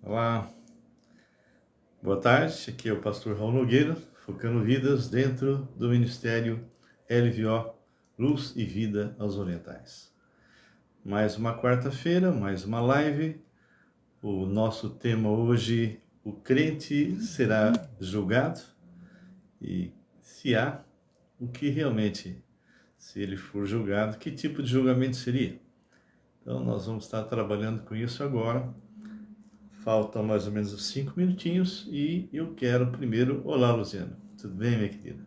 Olá, boa tarde. Aqui é o pastor Raul Nogueira, focando vidas dentro do Ministério LVO, Luz e Vida aos Orientais. Mais uma quarta-feira, mais uma live. O nosso tema hoje, o crente será julgado? E se há, o que realmente, se ele for julgado, que tipo de julgamento seria? Então nós vamos estar trabalhando com isso agora. Faltam mais ou menos 5 minutinhos e eu quero primeiro... Olá, Luciana. Tudo bem, minha querida?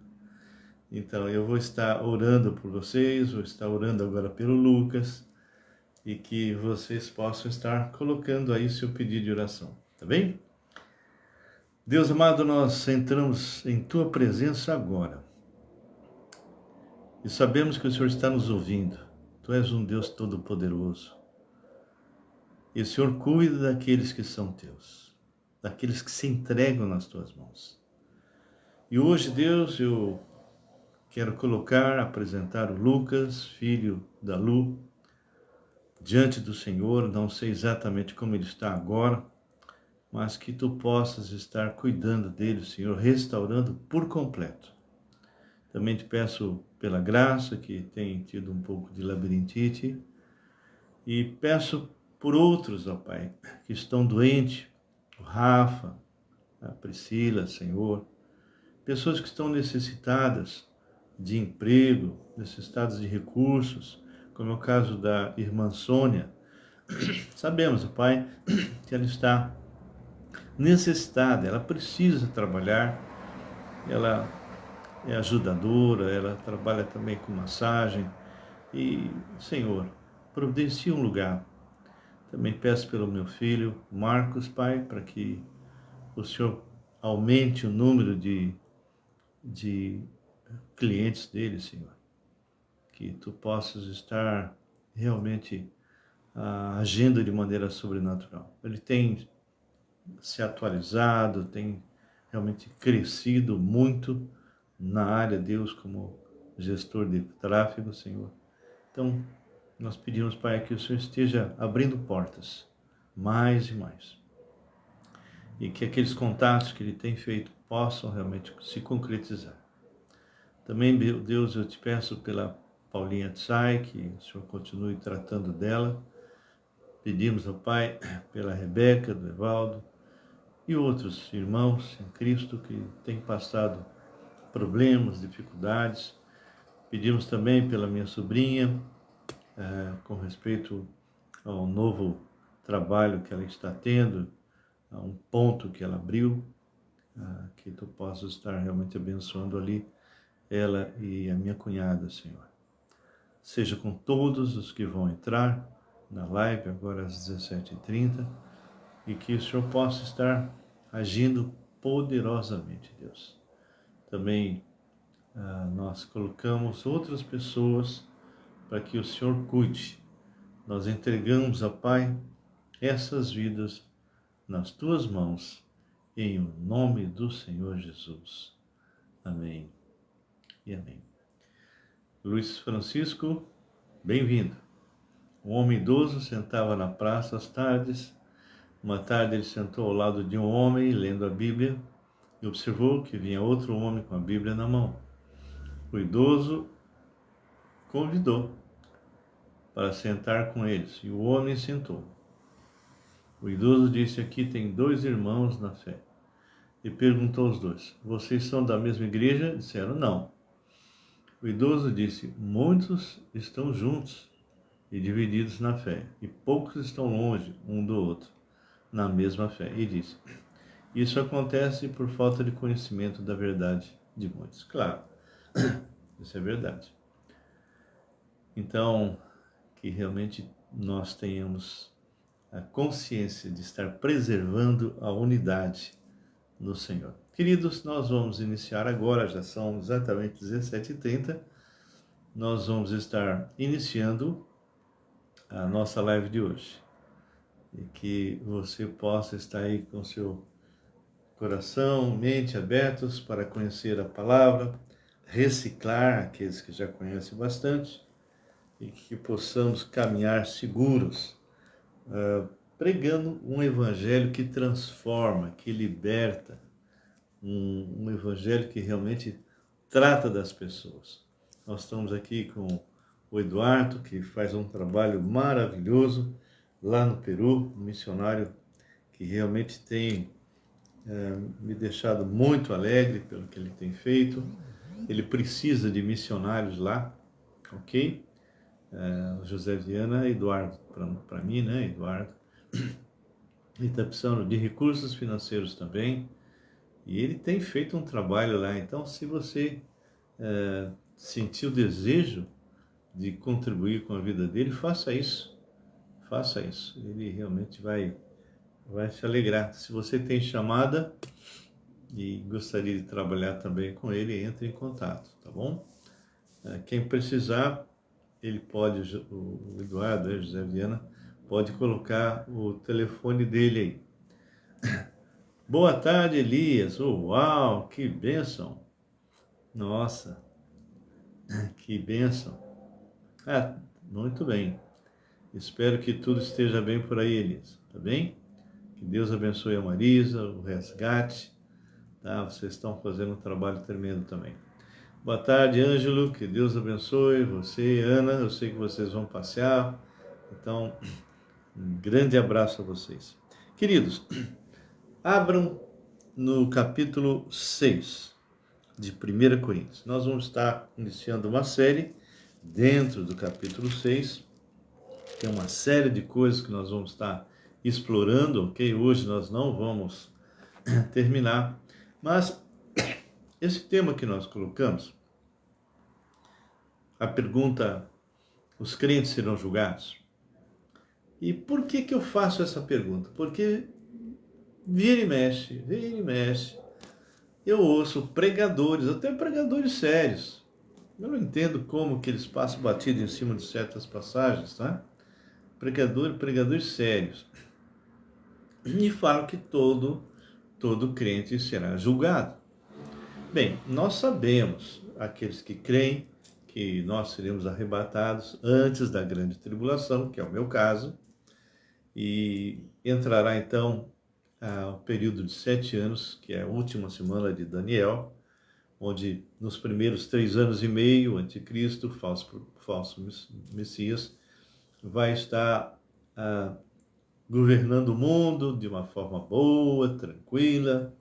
Então, eu vou estar orando por vocês, vou estar orando agora pelo Lucas e que vocês possam estar colocando aí o seu pedido de oração, tá bem? Deus amado, nós entramos em Tua presença agora e sabemos que o Senhor está nos ouvindo. Tu és um Deus todo-poderoso e o Senhor cuida daqueles que são Teus, daqueles que se entregam nas Tuas mãos. E hoje, Deus, eu quero apresentar o Lucas, filho da Lu, diante do Senhor. Não sei exatamente como ele está agora, mas que Tu possas estar cuidando dele, Senhor, restaurando por completo. Também te peço pela graça, que tem tido um pouco de labirintite, e peço por outros, ó Pai, que estão doentes, o Rafa, a Priscila, Senhor, pessoas que estão necessitadas de emprego, necessitadas de recursos, como é o caso da irmã Sônia. Sabemos, Pai, que ela está necessitada, ela precisa trabalhar, ela é ajudadora, ela trabalha também com massagem e, Senhor, providencia um lugar. Também peço pelo meu filho, Marcos, Pai, para que o Senhor aumente o número de clientes dele, Senhor. Que Tu possas estar realmente agindo de maneira sobrenatural. Ele tem se atualizado, tem realmente crescido muito na área, Deus, como gestor de tráfego, Senhor. Então, nós pedimos, Pai, que o Senhor esteja abrindo portas, mais e mais. E que aqueles contatos que Ele tem feito possam realmente se concretizar. Também, meu Deus, eu te peço pela Paulinha Tsai, que o Senhor continue tratando dela. Pedimos ao Pai pela Rebeca, do Evaldo e outros irmãos em Cristo que têm passado problemas, dificuldades. Pedimos também pela minha sobrinha, com respeito ao novo trabalho que ela está tendo, a um ponto que ela abriu, que Tu possas estar realmente abençoando ali ela e a minha cunhada, Senhor. Seja com todos os que vão entrar na live agora às 17h30 e que o Senhor possa estar agindo poderosamente, Deus. Também nós colocamos outras pessoas para que o Senhor cuide. Nós entregamos, a Pai, essas vidas nas Tuas mãos, em o nome do Senhor Jesus. Amém e amém. Luiz Francisco, bem-vindo. Um homem idoso sentava na praça às tardes. Uma tarde ele sentou ao lado de um homem, lendo a Bíblia, e observou que vinha outro homem com a Bíblia na mão. O idoso convidou para sentar com eles, e o homem sentou. O idoso disse: aqui tem 2 irmãos na fé. E perguntou aos 2: vocês são da mesma igreja? Disseram: não. O idoso disse: muitos estão juntos e divididos na fé, e poucos estão longe um do outro, na mesma fé. E disse: isso acontece por falta de conhecimento da verdade de muitos. Claro, isso é verdade. Então, que realmente nós tenhamos a consciência de estar preservando a unidade no Senhor. Queridos, nós vamos iniciar agora, já são exatamente 17h30, nós vamos estar iniciando a nossa live de hoje. E que você possa estar aí com seu coração, mente abertos para conhecer a palavra, reciclar aqueles que já conhecem bastante e que possamos caminhar seguros pregando um evangelho que transforma, que liberta, um evangelho que realmente trata das pessoas. Nós estamos aqui com o Eduardo, que faz um trabalho maravilhoso lá no Peru, um missionário que realmente tem me deixado muito alegre pelo que ele tem feito. Ele precisa de missionários lá, ok? O José Viana, Eduardo, para mim, né, Eduardo? Ele está precisando de recursos financeiros também, e ele tem feito um trabalho lá. Então, se você sentir o desejo de contribuir com a vida dele, faça isso. Faça isso. Ele realmente vai se alegrar. Se você tem chamada e gostaria de trabalhar também com ele, entre em contato, tá bom? Quem precisar, ele pode, o Eduardo, José Viana, pode colocar o telefone dele aí. Boa tarde, Elias. Oh, uau, que bênção. Nossa, que bênção. Muito bem. Espero que tudo esteja bem por aí, Elias. Tá bem? Que Deus abençoe a Marisa, o resgate. Tá? Vocês estão fazendo um trabalho tremendo também. Boa tarde, Ângelo. Que Deus abençoe você, Ana. Eu sei que vocês vão passear. Então, um grande abraço a vocês. Queridos, abram no capítulo 6 de 1 Coríntios. Nós vamos estar iniciando uma série dentro do capítulo 6. Tem uma série de coisas que nós vamos estar explorando, ok? Hoje nós não vamos terminar, mas esse tema que nós colocamos, a pergunta, os crentes serão julgados? E por que eu faço essa pergunta? Porque vira e mexe, eu ouço pregadores, até pregadores sérios. Eu não entendo como que eles passam batido em cima de certas passagens, tá? Pregadores sérios. E falam que todo crente será julgado. Bem, nós sabemos, aqueles que creem, que nós seremos arrebatados antes da grande tribulação, que é o meu caso, e entrará então o período de 7 anos, que é a última semana de Daniel, onde nos primeiros 3 anos e meio, o anticristo, falso Messias, vai estar governando o mundo de uma forma boa, tranquila,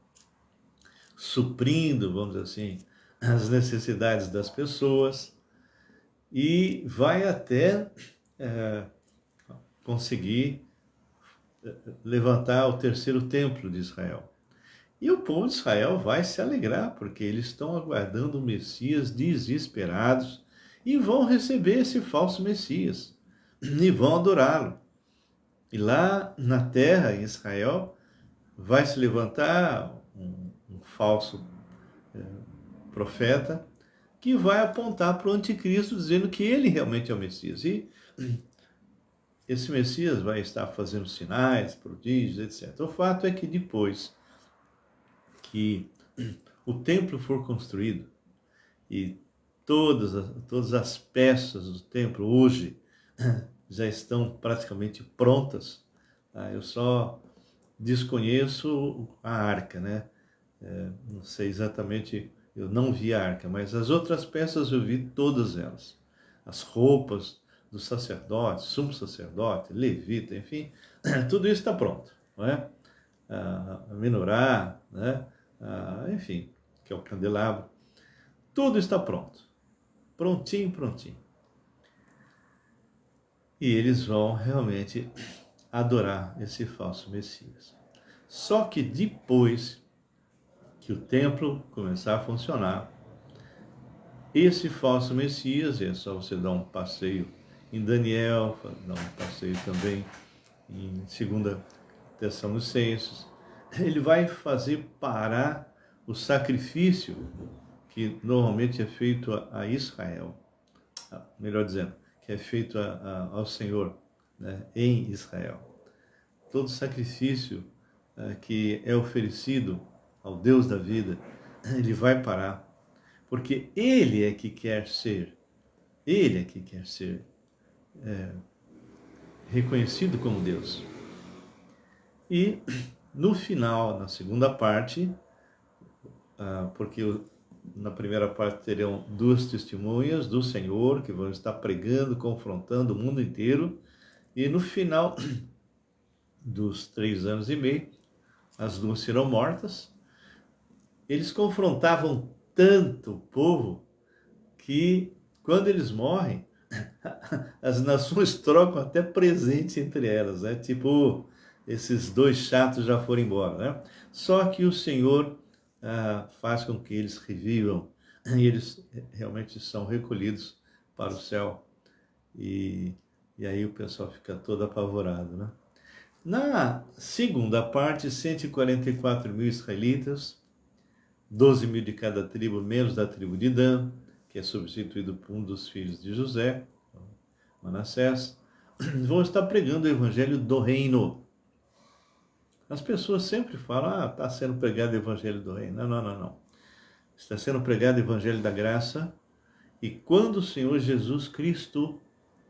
suprindo, vamos dizer assim, as necessidades das pessoas, e vai até conseguir levantar o terceiro templo de Israel. E o povo de Israel vai se alegrar, porque eles estão aguardando o Messias desesperados e vão receber esse falso Messias e vão adorá-lo. E lá na terra, em Israel, vai se levantar um falso profeta que vai apontar para o anticristo, dizendo que ele realmente é o Messias. E esse Messias vai estar fazendo sinais, prodígios, etc. O fato é que depois que o templo for construído e todas as peças do templo hoje já estão praticamente prontas, tá? Eu só desconheço a arca, né? Não sei exatamente, eu não vi a arca, mas as outras peças eu vi todas elas. As roupas do sacerdote, sumo sacerdote, levita, enfim, tudo isso está pronto, não é? A menorá, né? Enfim, que é o candelabro, tudo está pronto, prontinho. E eles vão realmente adorar esse falso Messias. Só que depois que o templo começar a funcionar, esse falso Messias, é só você dar um passeio em Daniel, dar um passeio também em 2 Tessalonicenses, ele vai fazer parar o sacrifício que normalmente é feito a Israel, melhor dizendo, que é feito ao Senhor, né, em Israel. Todo sacrifício que é oferecido ao Deus da vida, ele vai parar, porque ele é que quer ser reconhecido como Deus. E no final, na segunda parte, porque na primeira parte terão duas testemunhas do Senhor que vão estar pregando, confrontando o mundo inteiro. E no final dos 3 anos e meio, as duas serão mortas. Eles confrontavam tanto o povo que, quando eles morrem, as nações trocam até presentes entre elas, né? Tipo, esses dois chatos já foram embora, né? Só que o Senhor faz com que eles revivam e eles realmente são recolhidos para o céu. E, e aí o pessoal fica todo apavorado, né? Na segunda parte, 144 mil israelitas, 12 mil de cada tribo, menos da tribo de Dan, que é substituído por um dos filhos de José, Manassés, vão estar pregando o evangelho do reino. As pessoas sempre falam, está sendo pregado o evangelho do reino. Não, não, não, não. Está sendo pregado o evangelho da graça, e quando o Senhor Jesus Cristo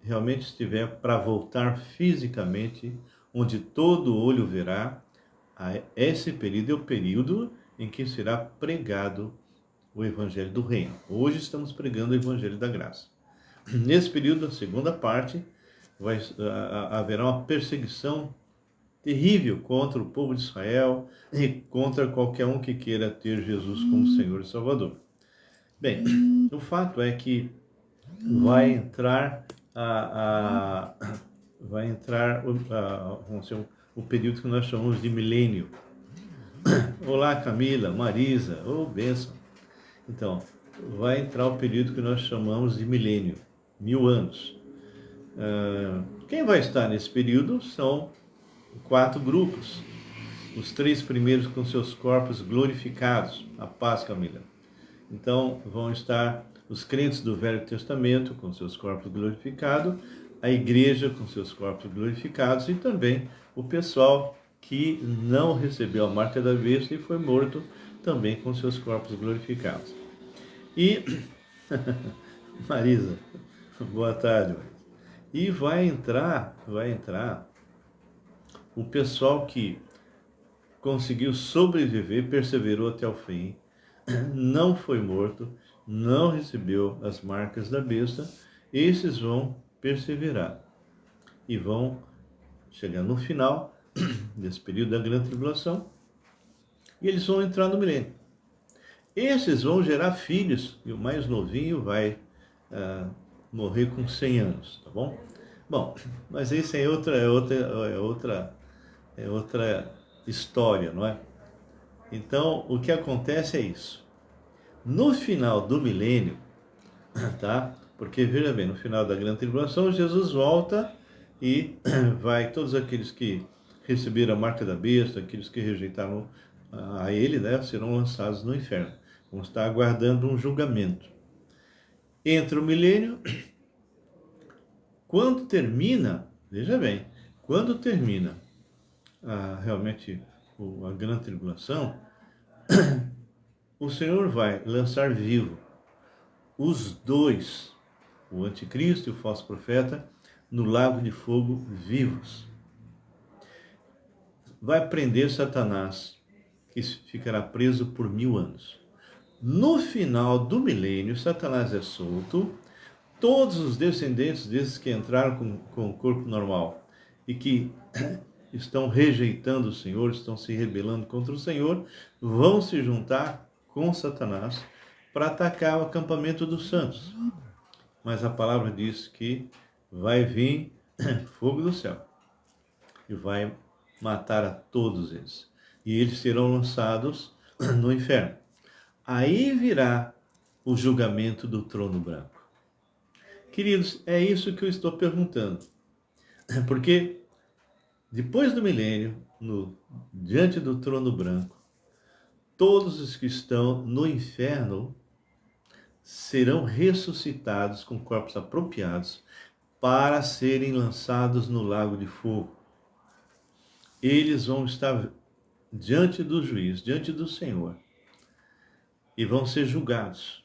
realmente estiver para voltar fisicamente, onde todo olho verá, esse período é o período em que será pregado o evangelho do reino. Hoje estamos pregando o evangelho da graça. Nesse período, a segunda parte, haverá uma perseguição terrível contra o povo de Israel e contra qualquer um que queira ter Jesus como Senhor e Salvador. Bem, o fato é que vai entrar vamos dizer, o período que nós chamamos de milênio. Olá, Camila, Marisa, bênção. Então, vai entrar o período que nós chamamos de milênio, 1000 anos. Quem vai estar nesse período são 4 grupos. Os 3 primeiros com seus corpos glorificados. A paz, Camila. Então, vão estar os crentes do Velho Testamento com seus corpos glorificados, a igreja com seus corpos glorificados e também o pessoal que não recebeu a marca da besta e foi morto também com seus corpos glorificados. E, Marisa, boa tarde. E vai entrar o pessoal que conseguiu sobreviver, perseverou até o fim, não foi morto, não recebeu as marcas da besta. Esses vão perseverar e vão chegar no final desse período da grande tribulação e eles vão entrar no milênio. Esses vão gerar filhos e o mais novinho vai morrer com 100 anos, tá bom? Bom, mas isso é outra história, não é? Então, o que acontece é isso. No final do milênio, tá? Porque, veja bem, no final da grande tribulação, Jesus volta e vai, todos aqueles que receberam a marca da besta, aqueles que rejeitaram a ele, né, serão lançados no inferno. Vão estar aguardando um julgamento. Entra o milênio, quando termina, veja bem, quando termina realmente a grande tribulação, o Senhor vai lançar vivo os dois, o anticristo e o falso profeta, no lago de fogo vivos. Vai prender Satanás, que ficará preso por 1000 anos. No final do milênio, Satanás é solto, todos os descendentes desses que entraram com o corpo normal e que estão rejeitando o Senhor, estão se rebelando contra o Senhor, vão se juntar com Satanás para atacar o acampamento dos santos. Mas a palavra diz que vai vir fogo do céu e vai matar a todos eles. E eles serão lançados no inferno. Aí virá o julgamento do trono branco. Queridos, é isso que eu estou perguntando. Porque depois do milênio, diante do trono branco, todos os que estão no inferno serão ressuscitados com corpos apropriados para serem lançados no lago de fogo. Eles vão estar diante do juiz, diante do Senhor, e vão ser julgados.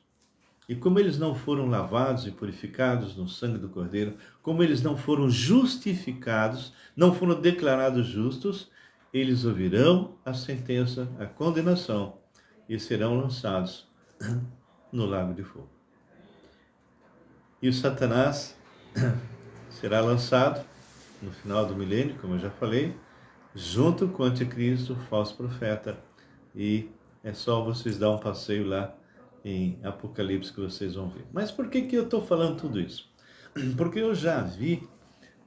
E como eles não foram lavados e purificados no sangue do Cordeiro, como eles não foram justificados, não foram declarados justos, eles ouvirão a sentença, a condenação, e serão lançados no lago de fogo. E o Satanás será lançado no final do milênio, como eu já falei, junto com o anticristo, o falso profeta. E é só vocês dar um passeio lá em Apocalipse que vocês vão ver. Mas por que eu estou falando tudo isso? Porque eu já vi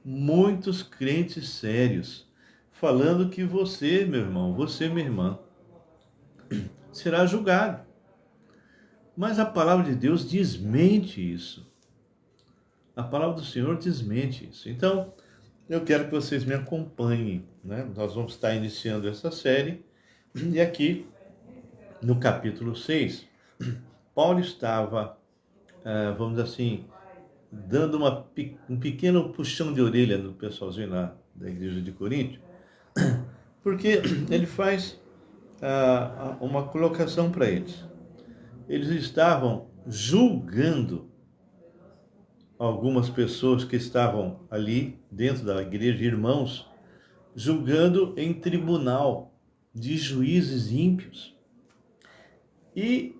muitos crentes sérios falando que você, meu irmão, você, minha irmã, será julgado. Mas a palavra de Deus desmente isso. A palavra do Senhor desmente isso. Então, eu quero que vocês me acompanhem, né? Nós vamos estar iniciando essa série. E aqui, no capítulo 6, Paulo estava, vamos dizer assim, dando um pequeno puxão de orelha no pessoalzinho lá da igreja de Corinto, porque ele faz uma colocação para eles. Eles estavam julgando algumas pessoas que estavam ali dentro da igreja, irmãos, julgando em tribunal de juízes ímpios. E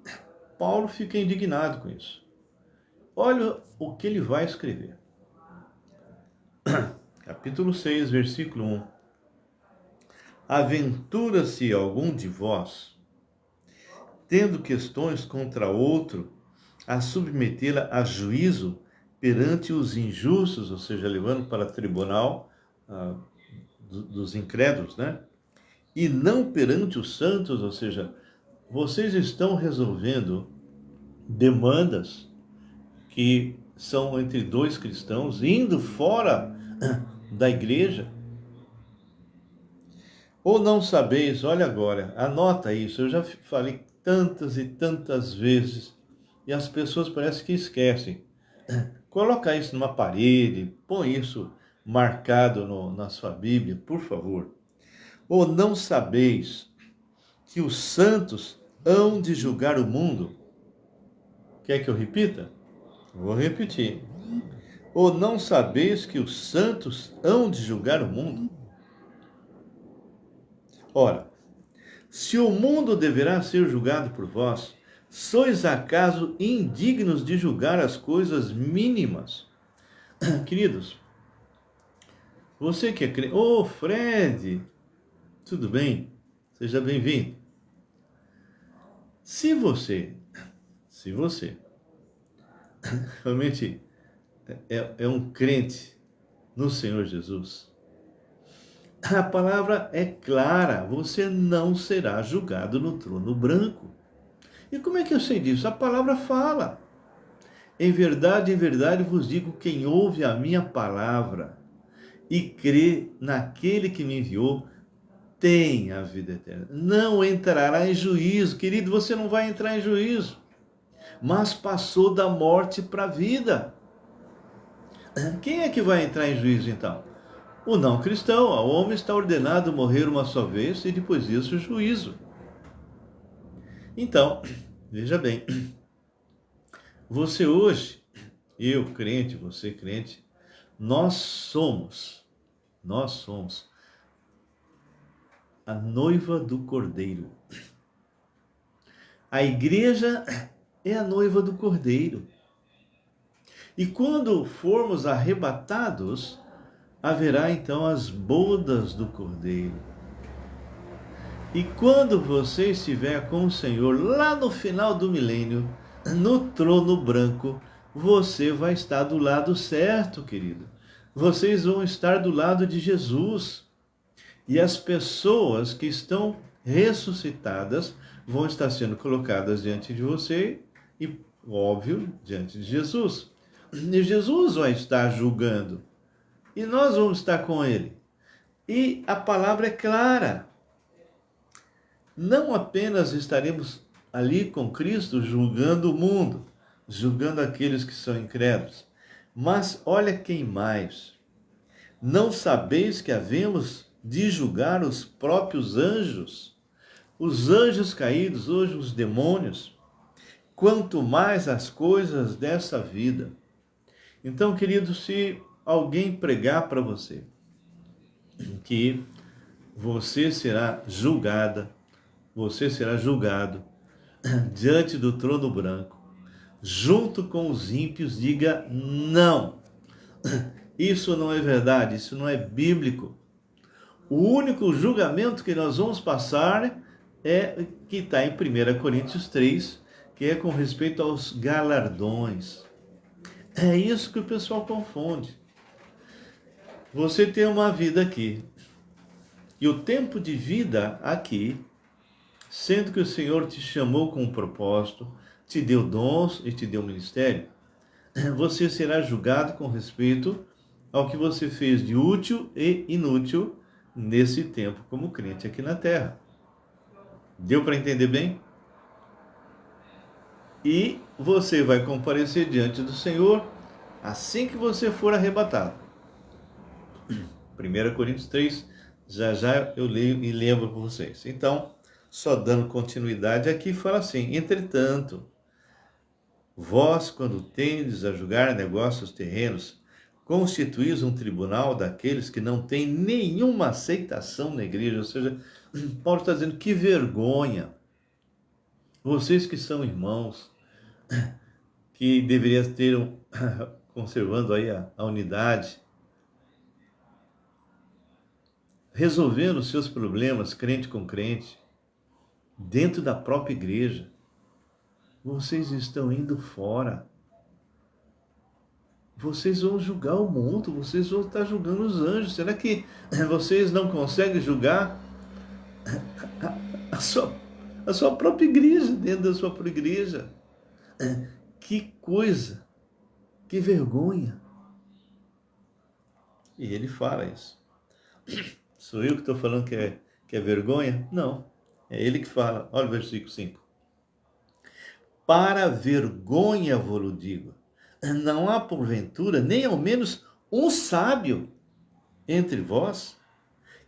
Paulo fica indignado com isso. Olha o que ele vai escrever. Capítulo 6, versículo 1. Aventura-se algum de vós, tendo questões contra outro, a submetê-la a juízo perante os injustos, ou seja, levando para tribunal dos incrédulos, né? E não perante os santos, ou seja, vocês estão resolvendo demandas que são entre dois cristãos, indo fora da igreja. Ou não sabeis, olha agora, anota isso, eu já falei tantas e tantas vezes, e as pessoas parecem que esquecem. Coloca isso numa parede, põe isso marcado na sua Bíblia, por favor. Ou não sabeis que os santos hão de julgar o mundo? Quer que eu repita? Vou repetir. Ou não sabeis que os santos hão de julgar o mundo? Ora, se o mundo deverá ser julgado por vós, sois acaso indignos de julgar as coisas mínimas? Queridos, você que é crente... Ô, Fred, tudo bem? Seja bem-vindo. Se você realmente é um crente no Senhor Jesus, a palavra é clara, você não será julgado no trono branco. E como é que eu sei disso? A palavra fala. Em verdade vos digo, quem ouve a minha palavra e crê naquele que me enviou, tem a vida eterna. Não entrará em juízo. Querido, você não vai entrar em juízo, mas passou da morte para a vida. Quem é que vai entrar em juízo então? O não cristão. O homem está ordenado a morrer uma só vez e depois disso o juízo. Então, veja bem, você hoje, eu crente, você crente, nós somos a noiva do Cordeiro. A igreja é a noiva do Cordeiro. E quando formos arrebatados, haverá então as bodas do Cordeiro. E quando você estiver com o Senhor lá no final do milênio, no trono branco, você vai estar do lado certo, querido. Vocês vão estar do lado de Jesus. E as pessoas que estão ressuscitadas vão estar sendo colocadas diante de você e, óbvio, diante de Jesus. E Jesus vai estar julgando. E nós vamos estar com ele. E a palavra é clara. Não apenas estaremos ali com Cristo julgando o mundo, julgando aqueles que são incrédulos, mas olha quem mais. Não sabeis que havemos de julgar os próprios anjos? Os anjos caídos, hoje os demônios, quanto mais as coisas dessa vida. Então, querido, se alguém pregar para você que você será julgada, você será julgado diante do trono branco, junto com os ímpios. Diga não. Isso não é verdade, isso não é bíblico. O único julgamento que nós vamos passar é que está em 1 Coríntios 3, que é com respeito aos galardões. É isso que o pessoal confunde. Você tem uma vida aqui, e o tempo de vida aqui, sendo que o Senhor te chamou com um propósito, te deu dons e te deu ministério, você será julgado com respeito ao que você fez de útil e inútil nesse tempo como crente aqui na terra. Deu para entender bem? E você vai comparecer diante do Senhor assim que você for arrebatado. 1 Coríntios 3, já eu leio e lembro para vocês. Então, só dando continuidade aqui, fala assim: entretanto, vós, quando tendes a julgar negócios terrenos, constituís um tribunal daqueles que não têm nenhuma aceitação na igreja. Ou seja, Paulo está dizendo, que vergonha. Vocês que são irmãos, que deveriam ter, conservando aí a unidade, resolvendo os seus problemas, crente com crente, dentro da própria igreja, vocês estão indo fora. Vocês vão julgar o mundo, vocês vão estar julgando os anjos. Será que vocês não conseguem julgar a sua própria igreja, dentro da sua própria igreja? Que coisa, que vergonha. E ele fala isso. Sou eu que estou falando que é vergonha? Não, é ele que fala. Olha o versículo 5. Para vergonha vos digo, não há porventura nem ao menos um sábio entre vós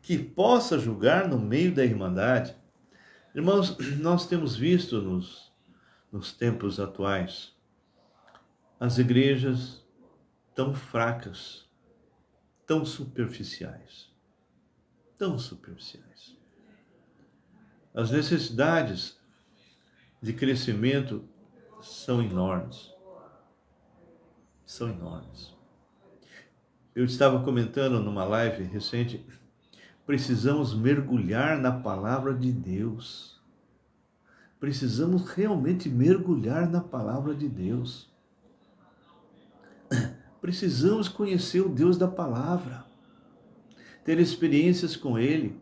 que possa julgar no meio da irmandade. Irmãos, nós temos visto nos tempos atuais as igrejas tão fracas, tão superficiais. As necessidades de crescimento são enormes. Eu estava comentando numa live recente, precisamos mergulhar na palavra de Deus. Precisamos realmente mergulhar na palavra de Deus. Precisamos conhecer o Deus da palavra, ter experiências com Ele.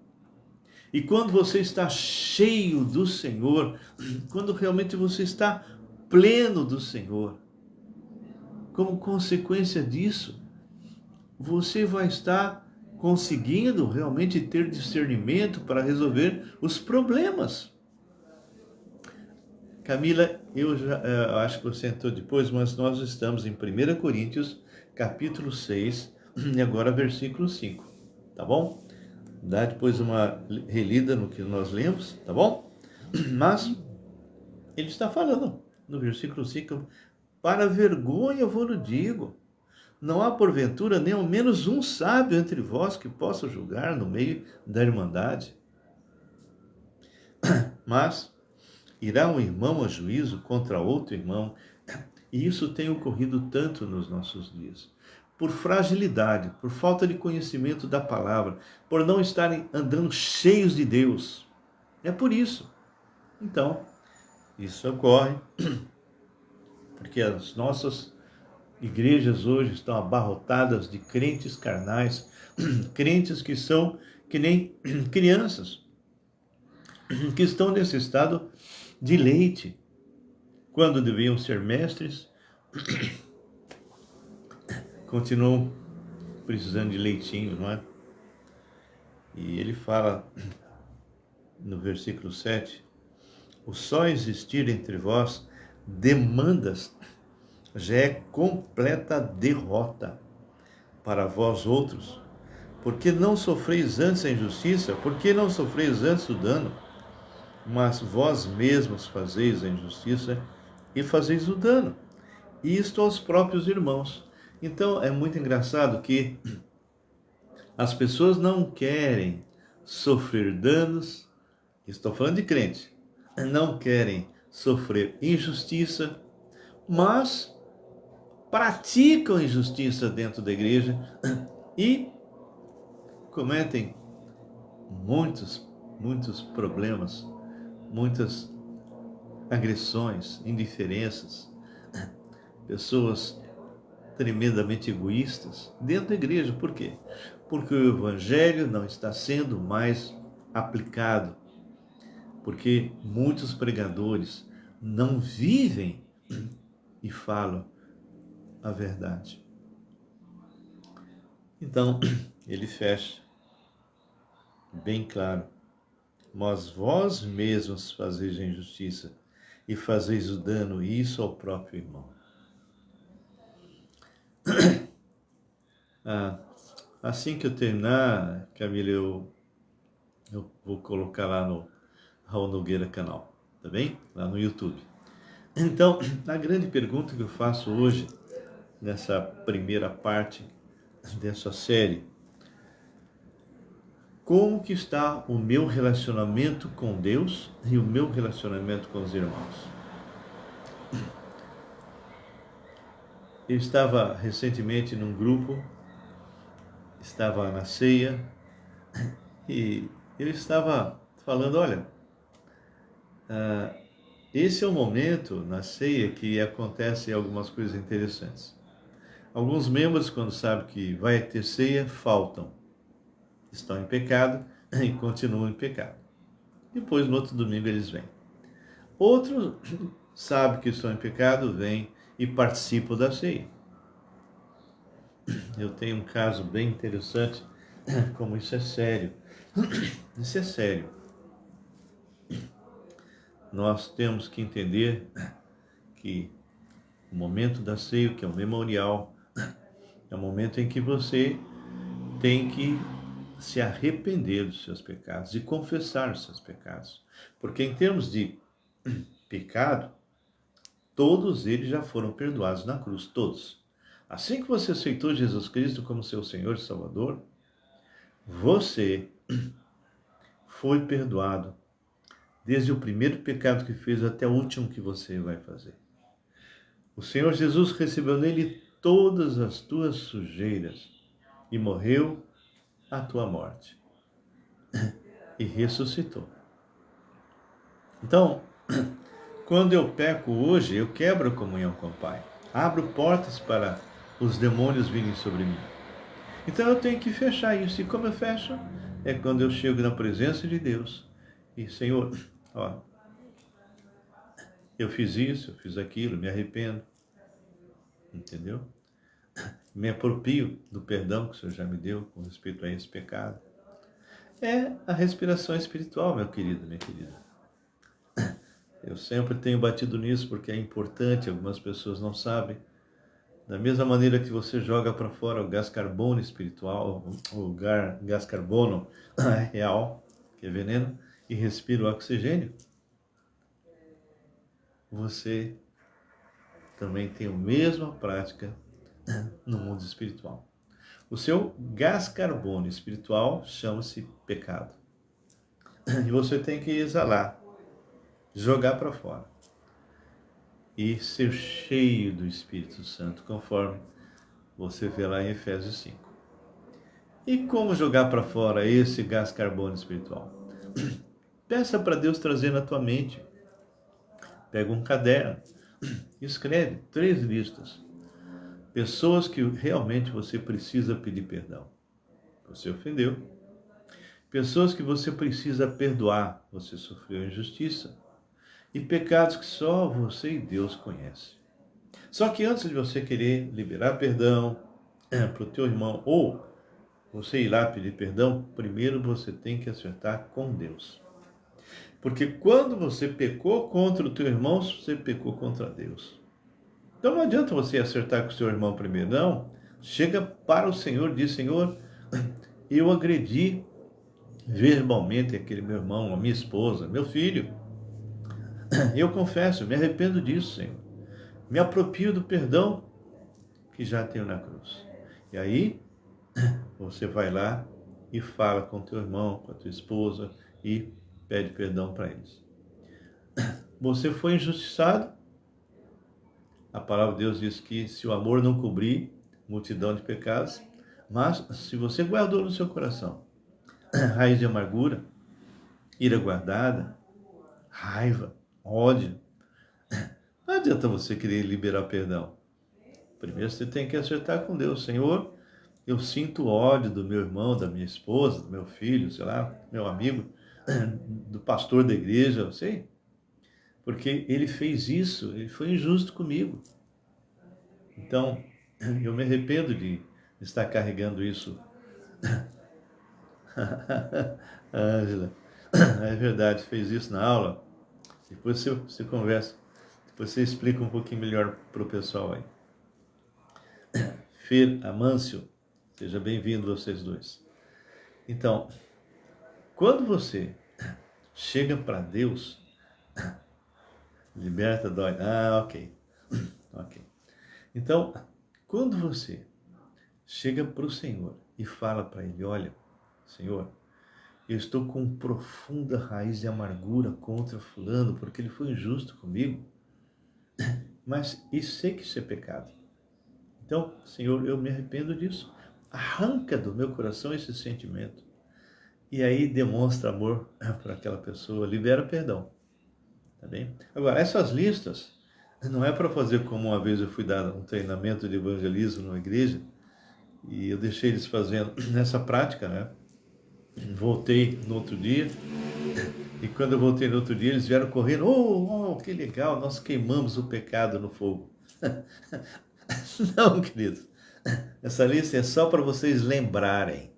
E quando você está cheio do Senhor, quando realmente você está pleno do Senhor, como consequência disso, você vai estar conseguindo realmente ter discernimento para resolver os problemas. Camila, eu acho que você entrou depois, mas nós estamos em 1 Coríntios, capítulo 6, e agora versículo 5, tá bom? Dá depois uma relida no que nós lemos, tá bom? Mas ele está falando no versículo 5, para vergonha vos digo, não há porventura nem ao menos um sábio entre vós que possa julgar no meio da irmandade. Mas irá um irmão a juízo contra outro irmão, e isso tem ocorrido tanto nos nossos dias. Por fragilidade, por falta de conhecimento da palavra, por não estarem andando cheios de Deus. É por isso. Então, isso ocorre porque as nossas igrejas hoje estão abarrotadas de crentes carnais, crentes que são que nem crianças, que estão nesse estado de leite, quando deviam ser mestres, continuam precisando de leitinho, não é? E ele fala no versículo 7, o só existir entre vós demandas já é completa derrota para vós outros, porque não sofreis antes a injustiça, porque não sofreis antes o dano, mas vós mesmos fazeis a injustiça e fazeis o dano, e isto aos próprios irmãos. Então é muito engraçado que as pessoas não querem sofrer danos, estou falando de crente, não querem sofrer injustiça, mas praticam injustiça dentro da igreja e cometem muitos problemas, muitas agressões, indiferenças, pessoas tremendamente egoístas dentro da igreja. Por quê? Porque o evangelho não está sendo mais aplicado, porque muitos pregadores não vivem e falam a verdade. Então, ele fecha bem claro: mas vós mesmos fazeis a injustiça e fazeis o dano, e isso ao próprio irmão. Assim que eu terminar, Camila, eu vou colocar lá no Raul Nogueira canal, tá bem? Lá no YouTube. Então, a grande pergunta que eu faço hoje, nessa primeira parte dessa série: como que está o meu relacionamento com Deus e o meu relacionamento com os irmãos? Eu estava recentemente num grupo, estava na ceia, e eu estava falando: olha, esse é o momento na ceia que acontecem algumas coisas interessantes. Alguns membros, quando sabem que vai ter ceia, faltam, estão em pecado e continuam em pecado. Depois, no outro domingo, eles vêm. Outros sabem que estão em pecado, vêm e participam da ceia. Eu tenho um caso bem interessante, como isso é sério. Isso é sério. Nós temos que entender que o momento da ceia, que é o memorial, é o momento em que você tem que se arrepender dos seus pecados e confessar os seus pecados. Porque em termos de pecado, todos eles já foram perdoados na cruz, todos. Assim que você aceitou Jesus Cristo como seu Senhor e Salvador, você foi perdoado, desde o primeiro pecado que fez até o último que você vai fazer. O Senhor Jesus recebeu nele todas as tuas sujeiras e morreu a tua morte e ressuscitou. Então, quando eu peco hoje, eu quebro a comunhão com o Pai, abro portas para os demônios virem sobre mim. Então eu tenho que fechar isso. E como eu fecho? É quando eu chego na presença de Deus e: Senhor, ó, eu fiz isso, eu fiz aquilo, me arrependo. Entendeu? Me aproprio do perdão que o Senhor já me deu com respeito a esse pecado. É a respiração espiritual, meu querido, minha querida. Eu sempre tenho batido nisso porque é importante, algumas pessoas não sabem. Da mesma maneira que você joga para fora o gás carbono espiritual, o gás carbono real, que é veneno, e respira o oxigênio, você também tem a mesma prática no mundo espiritual. O seu gás carbono espiritual chama-se pecado. E você tem que exalar, jogar para fora e ser cheio do Espírito Santo, conforme você vê lá em Efésios 5. E como jogar para fora esse gás carbono espiritual? Peça para Deus trazer na tua mente. Pega um caderno, escreve 3 listas. Pessoas que realmente você precisa pedir perdão. Você ofendeu. Pessoas que você precisa perdoar. Você sofreu injustiça. E pecados que só você e Deus conhecem. Só que antes de você querer liberar perdão para o teu irmão, ou você ir lá pedir perdão, primeiro você tem que acertar com Deus. Porque quando você pecou contra o teu irmão, você pecou contra Deus. Então não adianta você acertar com o seu irmão primeiro, não. Chega para o Senhor e diz: Senhor, eu agredi verbalmente aquele meu irmão, a minha esposa, meu filho. Eu confesso, me arrependo disso, Senhor. Me aproprio do perdão que já tenho na cruz. E aí, você vai lá e fala com teu irmão, com a tua esposa e pede perdão para eles. Você foi injustiçado? A palavra de Deus diz que se o amor não cobrir multidão de pecados, mas se você guardou no seu coração raiz de amargura, ira guardada, raiva, ódio, não adianta você querer liberar perdão. Primeiro você tem que acertar com Deus. Senhor, eu sinto ódio do meu irmão, da minha esposa, do meu filho, sei lá, meu amigo, do pastor da igreja, eu sei. Porque ele fez isso, ele foi injusto comigo. Então, eu me arrependo de estar carregando isso. Ângela, é verdade, fez isso na aula. Depois você conversa, depois você explica um pouquinho melhor para o pessoal aí. Fer Amâncio, seja bem-vindo vocês dois. Então, quando você chega para Deus, liberta, dói. Ah, ok. Ok. Então, quando você chega para o Senhor e fala para Ele, olha, Senhor, eu estou com profunda raiz de amargura contra fulano, porque ele foi injusto comigo, mas sei que isso é pecado. Então, Senhor, eu me arrependo disso. Arranca do meu coração esse sentimento. E aí demonstra amor para aquela pessoa, libera perdão. Tá bem? Agora, essas listas não é para fazer como uma vez eu fui dar um treinamento de evangelismo numa igreja e eu deixei eles fazendo nessa prática, né? Voltei no outro dia e quando eu voltei no outro dia eles vieram correndo, que legal, nós queimamos o pecado no fogo. Não, querido, essa lista é só para vocês lembrarem,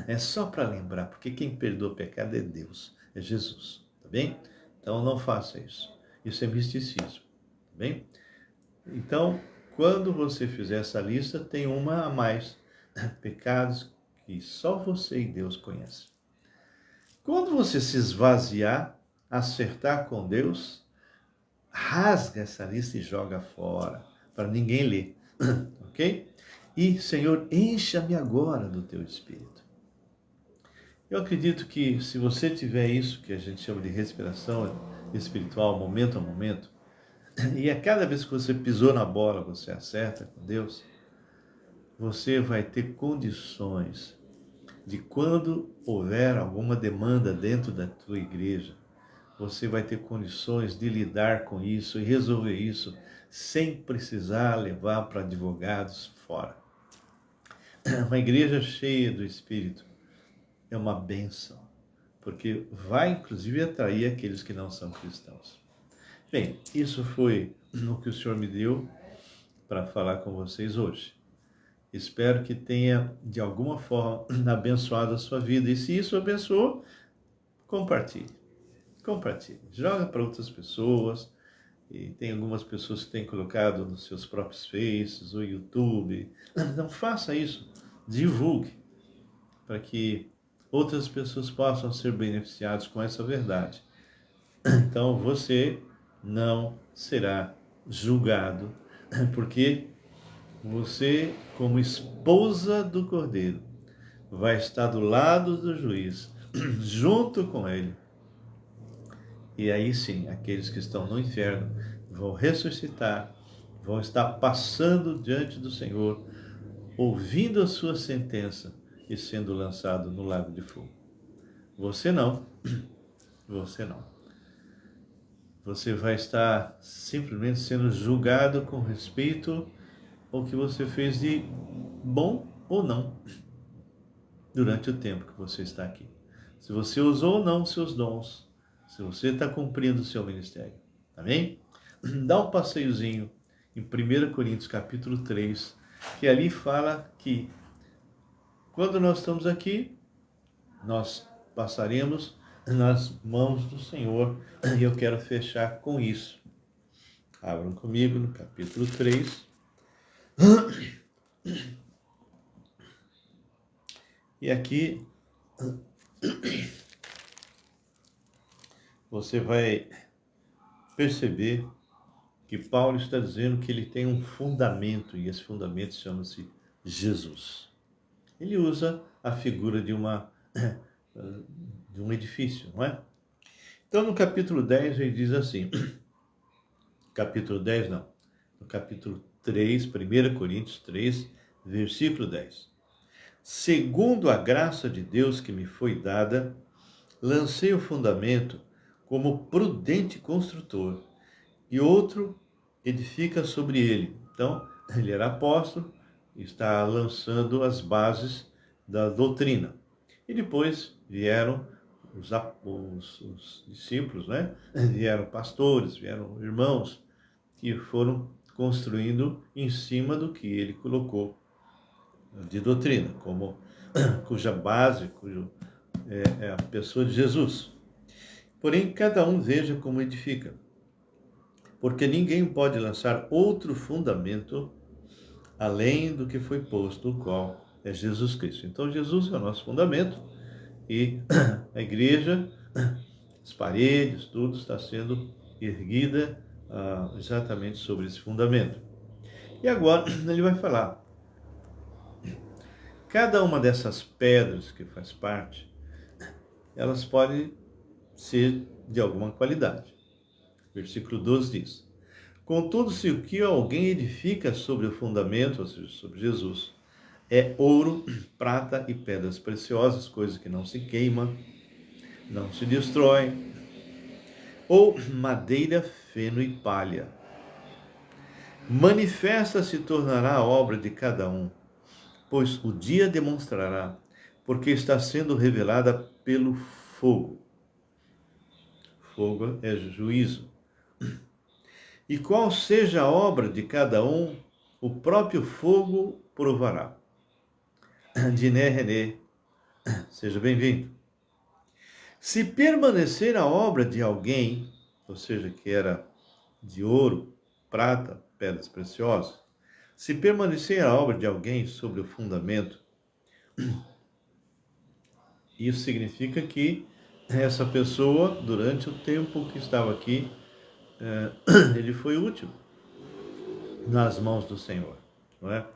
é só para lembrar, porque quem perdoa o pecado é Deus, é Jesus, tá bem? Então não faça isso, isso é misticismo, tá bem? Então, quando você fizer essa lista, tem uma a mais, pecados que só você e Deus conhecem. Quando você se esvaziar, acertar com Deus, rasga essa lista e joga fora, para ninguém ler, ok? E, Senhor, encha-me agora do teu Espírito. Eu acredito que se você tiver isso, que a gente chama de respiração espiritual, momento a momento, e a cada vez que você pisou na bola, você acerta com Deus, você vai ter condições de quando houver alguma demanda dentro da tua igreja, você vai ter condições de lidar com isso e resolver isso sem precisar levar para advogados fora. Uma igreja cheia do Espírito é uma bênção, porque vai inclusive atrair aqueles que não são cristãos. Bem, isso foi o que o Senhor me deu para falar com vocês hoje. Espero que tenha, de alguma forma, abençoado a sua vida. E se isso abençoou, compartilhe. Compartilhe. Joga para outras pessoas. E tem algumas pessoas que têm colocado nos seus próprios Faces, ou YouTube. Não faça isso. Divulgue. Para que outras pessoas possam ser beneficiadas com essa verdade. Então, você não será julgado. Porque você, como esposa do Cordeiro, vai estar do lado do juiz, junto com ele. E aí sim, aqueles que estão no inferno vão ressuscitar, vão estar passando diante do Senhor, ouvindo a sua sentença e sendo lançado no lago de fogo. Você não, você não. Você vai estar simplesmente sendo julgado com respeito ao que você fez de bom ou não durante o tempo que você está aqui. Se você usou ou não os seus dons, se você está cumprindo o seu ministério. Amém? Dá um passeiozinho em 1 Coríntios capítulo 3, que ali fala que quando nós estamos aqui, nós passaremos nas mãos do Senhor, e eu quero fechar com isso. Abram comigo no capítulo 3. E aqui você vai perceber que Paulo está dizendo que ele tem um fundamento, e esse fundamento chama-se Jesus. Ele usa a figura de um edifício, não é? Então, no capítulo 10, ele diz assim, capítulo 10 não, no capítulo 3, 1 Coríntios 3, versículo 10. Segundo a graça de Deus que me foi dada, lancei o fundamento como prudente construtor, e outro edifica sobre ele. Então, ele era apóstolo, está lançando as bases da doutrina. E depois vieram os discípulos, né? Vieram pastores, vieram irmãos, que foram construindo em cima do que ele colocou de doutrina, cuja base, é a pessoa de Jesus. Porém, cada um veja como edifica, porque ninguém pode lançar outro fundamento além do que foi posto, o qual é Jesus Cristo. Então, Jesus é o nosso fundamento e a igreja, as paredes, tudo está sendo erguida exatamente sobre esse fundamento. E agora ele vai falar, cada uma dessas pedras que faz parte, elas podem ser de alguma qualidade. Versículo 12 diz, contudo, se o que alguém edifica sobre o fundamento, ou seja, sobre Jesus, é ouro, prata e pedras preciosas, coisas que não se queimam, não se destroem, ou madeira, feno e palha, manifesta se tornará a obra de cada um, pois o dia demonstrará, porque está sendo revelada pelo fogo. Fogo é juízo. E qual seja a obra de cada um, o próprio fogo provará. Diné René, seja bem-vindo. Se permanecer a obra de alguém, ou seja, que era de ouro, prata, pedras preciosas, se permanecer a obra de alguém sobre o fundamento, isso significa que essa pessoa, durante o tempo que estava aqui, ele foi útil nas mãos do Senhor, não é?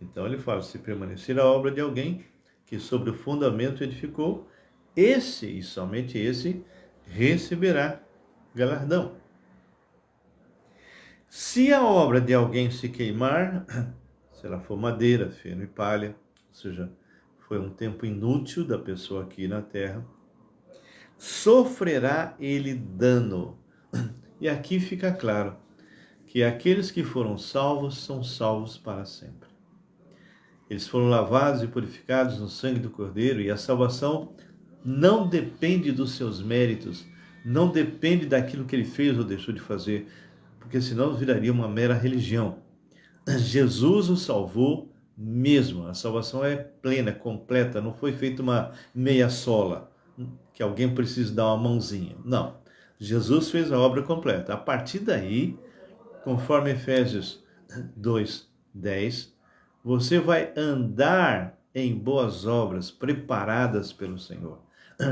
Então ele fala, se permanecer a obra de alguém que sobre o fundamento edificou, esse, e somente esse, receberá galardão. Se a obra de alguém se queimar, se ela for madeira, feno e palha, ou seja, foi um tempo inútil da pessoa aqui na terra, sofrerá ele dano. E aqui fica claro que aqueles que foram salvos são salvos para sempre. Eles foram lavados e purificados no sangue do Cordeiro, e a salvação não depende dos seus méritos, não depende daquilo que ele fez ou deixou de fazer, porque senão viraria uma mera religião. Jesus o salvou mesmo, a salvação é plena, completa, não foi feita uma meia sola, que alguém precisa dar uma mãozinha. Não, Jesus fez a obra completa. A partir daí, conforme Efésios 2:10, você vai andar em boas obras preparadas pelo Senhor,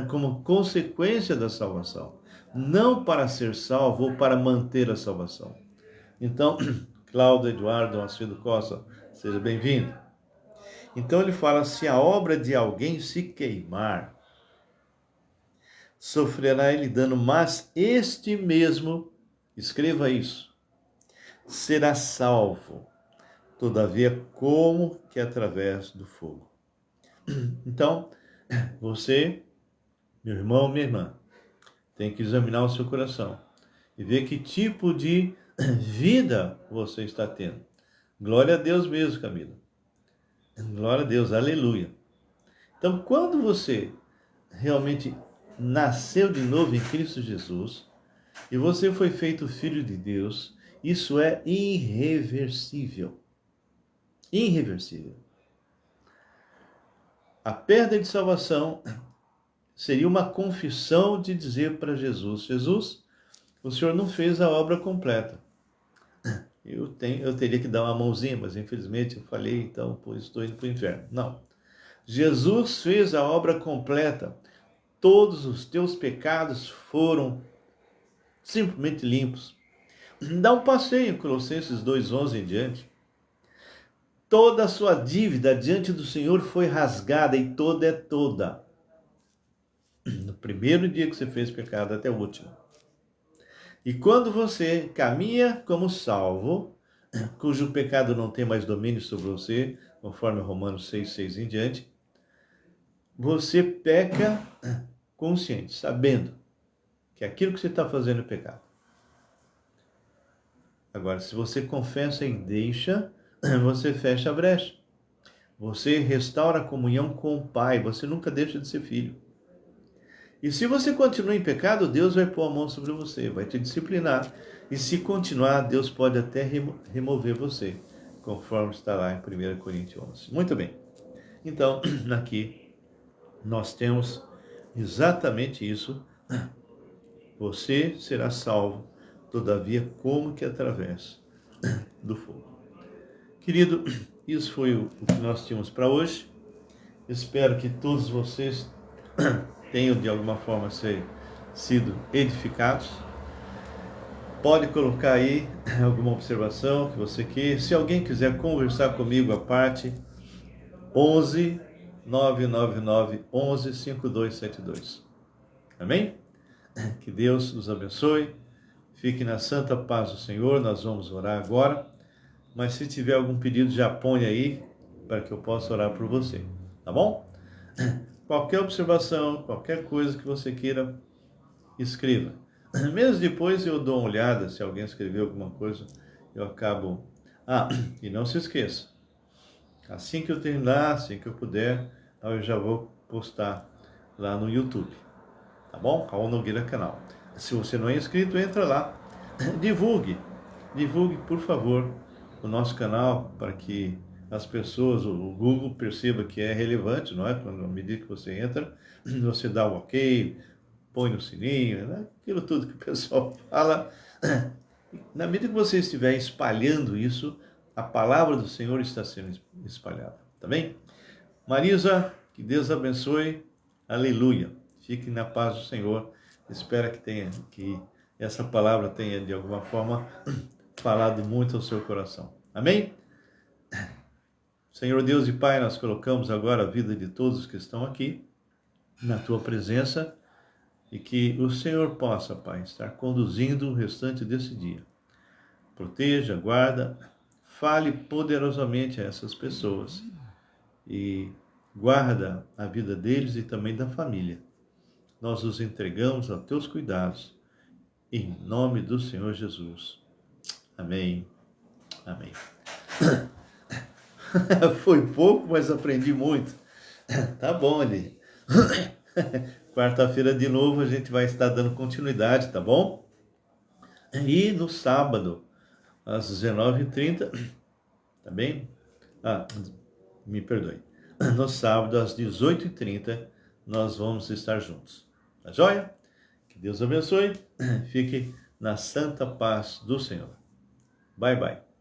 como consequência da salvação, não para ser salvo ou para manter a salvação. Então, Cláudio Eduardo Macedo Costa, seja bem-vindo. Então ele fala, se a obra de alguém se queimar, sofrerá ele dano, mas este mesmo, escreva isso, será salvo, todavia como que através do fogo. Então, você, meu irmão, minha irmã, tem que examinar o seu coração e ver que tipo de vida você está tendo. Glória a Deus mesmo, Camila. Glória a Deus, aleluia. Então, quando você realmente nasceu de novo em Cristo Jesus e você foi feito filho de Deus, isso é irreversível. Irreversível. A perda de salvação seria uma confissão de dizer para Jesus, Jesus, o Senhor não fez a obra completa. Eu teria que dar uma mãozinha, mas infelizmente eu falei, então estou indo para o inferno. Não. Jesus fez a obra completa. Todos os teus pecados foram simplesmente limpos. Dá um passeio em Colossenses 2:11 em diante. Toda a sua dívida diante do Senhor foi rasgada, e toda é toda. No primeiro dia que você fez pecado até o último. E quando você caminha como salvo, cujo pecado não tem mais domínio sobre você, conforme Romanos 6:6 em diante, você peca consciente, sabendo que aquilo que você está fazendo é pecado. Agora, se você confessa e deixa, você fecha a brecha. Você restaura a comunhão com o Pai, você nunca deixa de ser filho. E se você continua em pecado, Deus vai pôr a mão sobre você, vai te disciplinar. E se continuar, Deus pode até remover você, conforme está lá em 1 Coríntios 11. Muito bem. Então, aqui nós temos exatamente isso. Você será salvo, todavia, como que através do fogo. Querido, isso foi o que nós tínhamos para hoje. Espero que todos vocês tenham de alguma forma sido edificados. Pode colocar aí alguma observação que você quer. Se alguém quiser conversar comigo à parte, 11 999 11 5272. Amém? Que Deus os abençoe. Fique na santa paz do Senhor. Nós vamos orar agora. Mas se tiver algum pedido, já põe aí para que eu possa orar por você. Tá bom? Qualquer observação, qualquer coisa que você queira, escreva. Mesmo depois eu dou uma olhada, se alguém escreveu alguma coisa, eu acabo... e não se esqueça, assim que eu terminar, assim que eu puder, eu já vou postar lá no YouTube, tá bom? Raul Nogueira Canal. Se você não é inscrito, entra lá, divulgue, por favor, o nosso canal, para que as pessoas, o Google perceba que é relevante, não é? Quando, à medida que você entra, você dá o ok, põe no sininho, né? Aquilo tudo que o pessoal fala. Na medida que você estiver espalhando isso, a palavra do Senhor está sendo espalhada, tá bem? Marisa, que Deus abençoe, aleluia. Fique na paz do Senhor. Espero que essa palavra tenha de alguma forma falado muito ao seu coração. Amém? Senhor Deus e Pai, nós colocamos agora a vida de todos que estão aqui na tua presença e que o Senhor possa, Pai, estar conduzindo o restante desse dia. Proteja, guarda, fale poderosamente a essas pessoas e guarda a vida deles e também da família. Nós os entregamos aos teus cuidados, em nome do Senhor Jesus. Amém. Amém. Foi pouco, mas aprendi muito. Tá bom, ali. Quarta-feira de novo a gente vai estar dando continuidade, tá bom? E no sábado, às 19h30, tá bem? Me perdoe. No sábado, às 18h30, nós vamos estar juntos. Tá joia? Que Deus abençoe. Fique na santa paz do Senhor. Bye, bye.